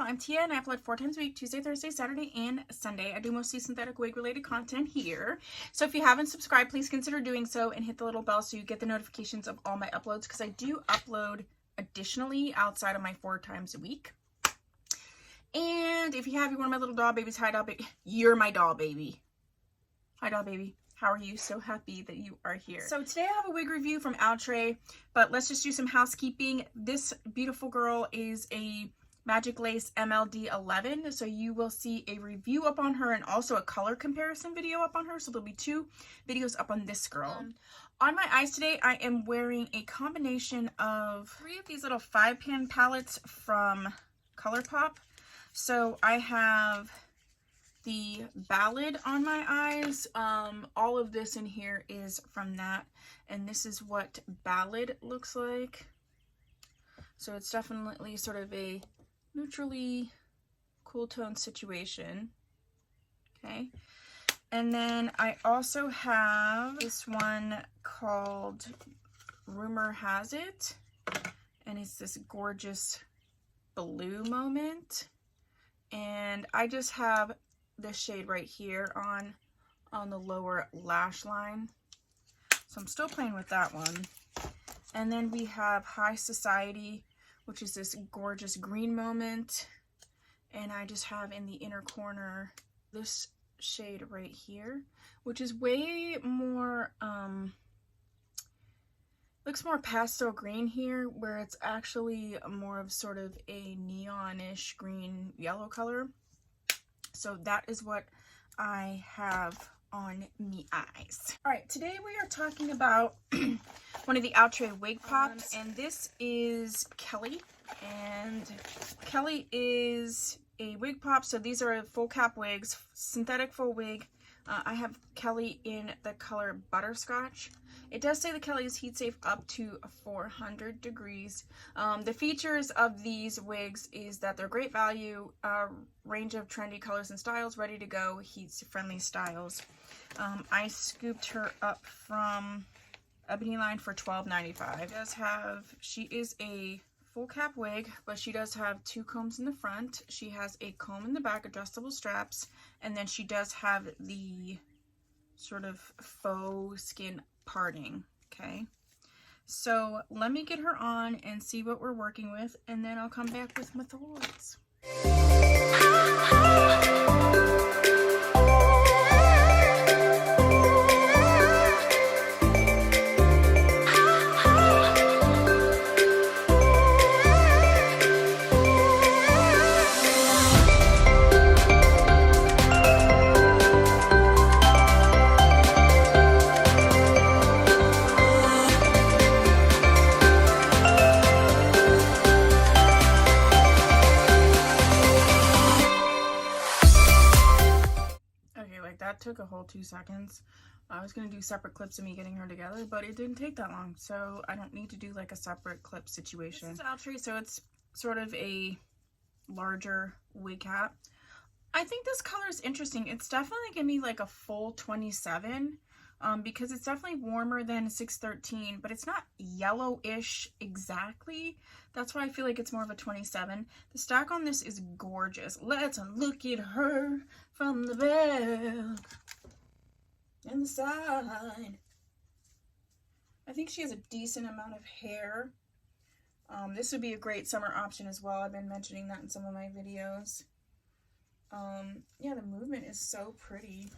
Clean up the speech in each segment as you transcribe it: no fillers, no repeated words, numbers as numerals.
channel. I'm Tia and I upload 4 times a week, Tuesday, Thursday, Saturday, and Sunday. I do mostly synthetic wig related content here. So if you haven't subscribed, please consider doing so and hit the little bell so you get the notifications of all my uploads, because I do upload additionally outside of my 4 times a week. And if you have, you're one of my little doll babies. Hi, doll baby. You're my doll baby. Hi, doll baby. How are you? So happy that you are here. So today I have a wig review from Outre, but let's just do some housekeeping. This beautiful girl is a Magic Lace MLD 11, so you will see a review up on her and also a color comparison video up on her. So there'll be 2 videos up on this girl. On my eyes today, I am wearing a combination of 3 of these little 5-pan palettes from ColourPop. So I have the Ballad on my eyes. All of this in here is from that, and this is what Ballad looks like. So it's definitely sort of a neutrally cool tone situation. Okay, and then I also have this one called Rumor Has It, and it's this gorgeous blue moment, and I just have this shade right here on the lower lash line, so I'm still playing with that one. And then we have High Society, which is this gorgeous green moment, and I just have in the inner corner this shade right here, which is way more looks more pastel green here, where it's actually more of sort of a neonish green yellow color. So that is what I have on me eyes. All right, today we are talking about one of the Outre wig pops, and this is Kelly. And Kelly is a wig pop, so these are full cap wigs, synthetic full wig. I have Kelly in the color Butterscotch. It does say the Kelly is heat safe up to 400 degrees. The features of these wigs is that they're great value, range of trendy colors and styles, ready to go, heat friendly styles. I scooped her up from Ebony Line for $12.95. She is a full cap wig, but she does have 2 combs in the front. She has a comb in the back, adjustable straps, and then she does have the sort of faux skin parting. Okay, so let me get her on and see what we're working with, and then I'll come back with my thoughts. That took a whole 2 seconds. I was going to do separate clips of me getting her together, but it didn't take that long, so I don't need to do like a separate clip situation. This is Outre, so it's sort of a larger wig cap. I think this color is interesting. It's definitely going to be like a full 27, because it's definitely warmer than 613, but it's not yellowish exactly. That's why I feel like it's more of a 27. The stack on this is gorgeous. Let's look at her from the back and the side. I think she has a decent amount of hair. This would be a great summer option as well. I've been mentioning that in some of my videos. Yeah, the movement is so pretty.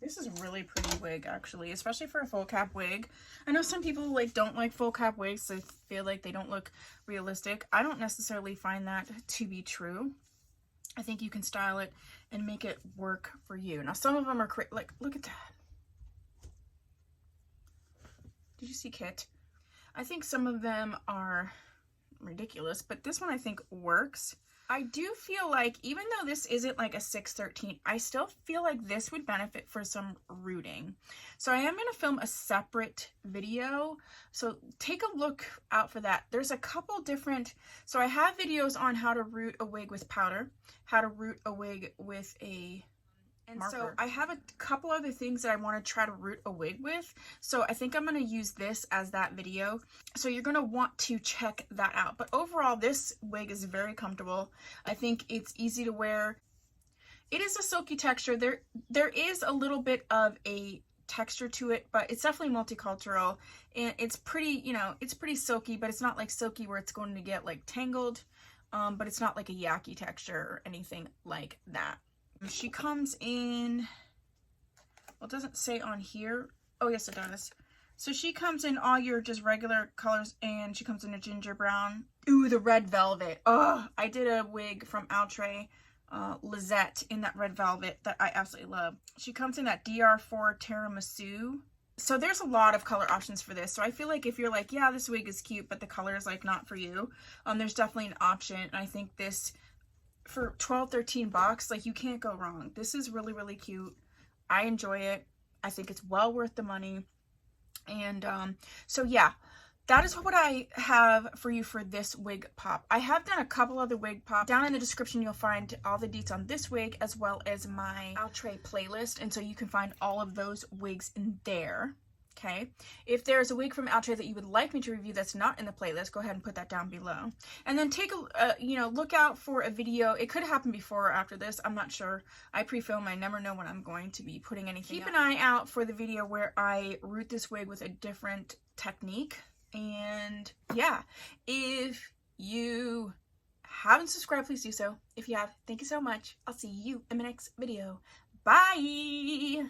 This is a really pretty wig, actually, especially for a full cap wig. I know some people don't like full cap wigs. They feel like they don't look realistic. I don't necessarily find that to be true. I think you can style it and make it work for you. Now, some of them are like, look at that. Did you see Kit? I think some of them are ridiculous, but this one I think works. I do feel like, even though this isn't like a 613, I still feel like this would benefit for some rooting. So I am going to film a separate video, so take a look out for that. There's a couple different, so I have videos on how to root a wig with powder, how to root a wig with a And so I have a couple other things that I want to try to root a wig with. So I think I'm going to use this as that video. So you're going to want to check that out. But overall, this wig is very comfortable. I think it's easy to wear. It is a silky texture. There is a little bit of a texture to it, but it's definitely multicultural. And it's pretty, you know, it's pretty silky, but it's not like silky where it's going to get like tangled. But it's not like a yucky texture or anything like that. She comes in, well, it doesn't say on here. Oh, yes, it does. So she comes in all your just regular colors, and she comes in a ginger brown. Ooh, the red velvet. Oh, I did a wig from Outre, Lizette, in that red velvet that I absolutely love. She comes in that DR4 tiramisu. So there's a lot of color options for this. So I feel like if you're like, yeah, this wig is cute, but the color is like not for you, there's definitely an option. And I think this, for $12-13, like, you can't go wrong. This is really, really cute. I enjoy it. I think it's well worth the money. And so yeah, that is what I have for you for this wig pop. I have done a couple other wig pops. Down in the description, you'll find all the deets on this wig as well as my Outre playlist. And so you can find all of those wigs in there. Okay, if there's a wig from Outre that you would like me to review that's not in the playlist, go ahead and put that down below. And then take a, you know, look out for a video. It could happen before or after this. I'm not sure. I pre-film. I never know when I'm going to be putting anything Keep an eye out for the video where I root this wig with a different technique. And yeah, if you haven't subscribed, please do so. If you have, thank you so much. I'll see you in my next video. Bye!